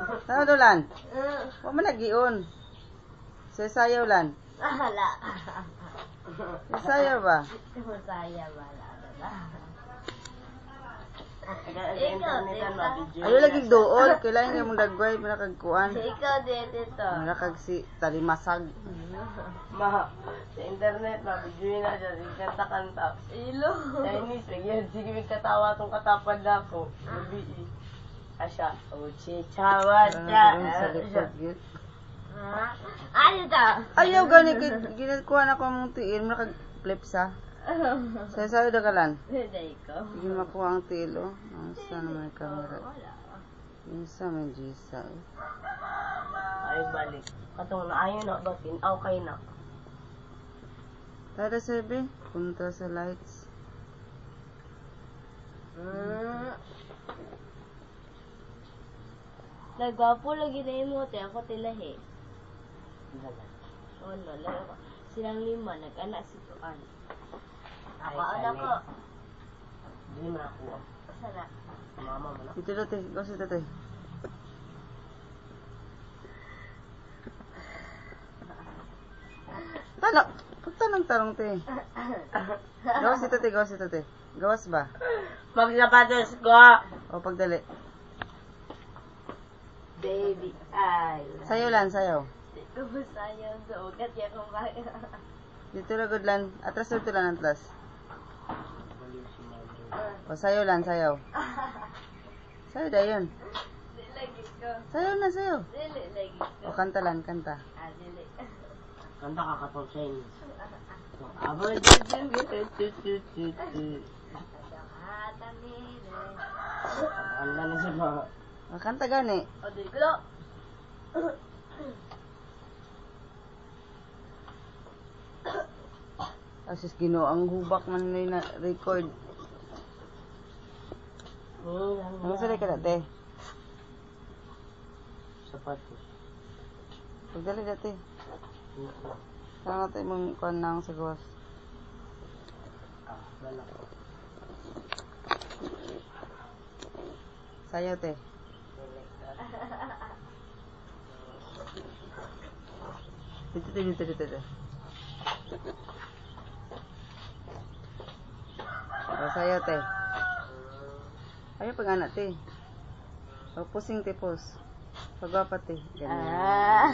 Tama do lan. Wa man nagiun. Sayaw lan. Wala. Sayaw ba? Masaya wala. Ayo lagi dool, kailangan nga mong dagway pinakagkuan. Ikaw din ito. Nakag si talimasag. Ma, sa internet, mabidyoin na dyan, kanta-kanta. Ilo. Chinese, nagyan, sige may katawa itong katapad na ako. Nabi, asya, chichawa Parang sa likod yun. Ano to? Ayaw gani, ginagkuhan ako mong tiin, nakag-flip sa. Sayaw da kalan. Hindi ko. Sige makuha ang tilo. Saan naman yung camera? Wala. Minsan may Gisa eh. Ay, balik. Katong naayon na ba, tinaw kayo na. Tada sabi, punta sa lights. Nagwapo lagi na emote. Ako tilahi. Oh, no. Lalo ko. Silang lima. Nag-anak si Tuan. Ako, anak ko. Hindi mo nakuha. Sana. Mama mo na. Dito dati, ikaw si tatay. Tanong, pagtanong-tanong te. Gawas si tatay, gawas si tatay. Gawas ba? Magsapatos ko! O pagdali. Baby, ay. Sayo lan, sayo. Ikaw ba sayang sa ugat yan kung bakit? Dito na good lan. Atras dito lan, atras. O sayo lan, sayo. Sayo da yun. Dili lagi ko. Sayo na, sayo. Dili lagi ko. O kanta lan, kanta. Dili. Kanta ka katong Chinese. Aba, Anda na siya ba? O kanta gani. O, dili ko. Asis Ginoo ang hubak man na record. Ano sa ka dati? Sapatos. Pagdali dati. Saan natin mong kuhan na sa gawas? Wala. Sayo te. Dito. O sayo te. Ayaw pag anak te. O pusing te pos. Pagwapa te. Ganyan.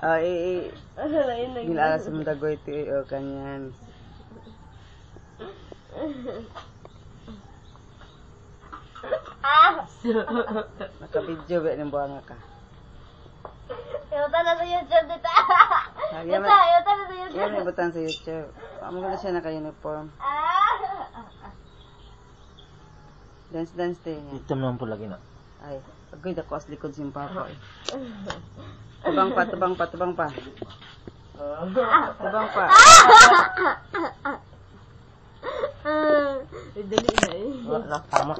O Gilala sa mga dagoy te. O kanyan. Nakabidyo ba ng buhanga ka? Iutan na sa YouTube dito. Iutan na sa YouTube. Yan ibutan sa YouTube. Amo ko na siya naka-uniform. Dance te. Ito naman po lagi na. Ay, agoy dako as likod si papa eh. Tubang pa. Tubang pa. Dali na eh. Wala, tama.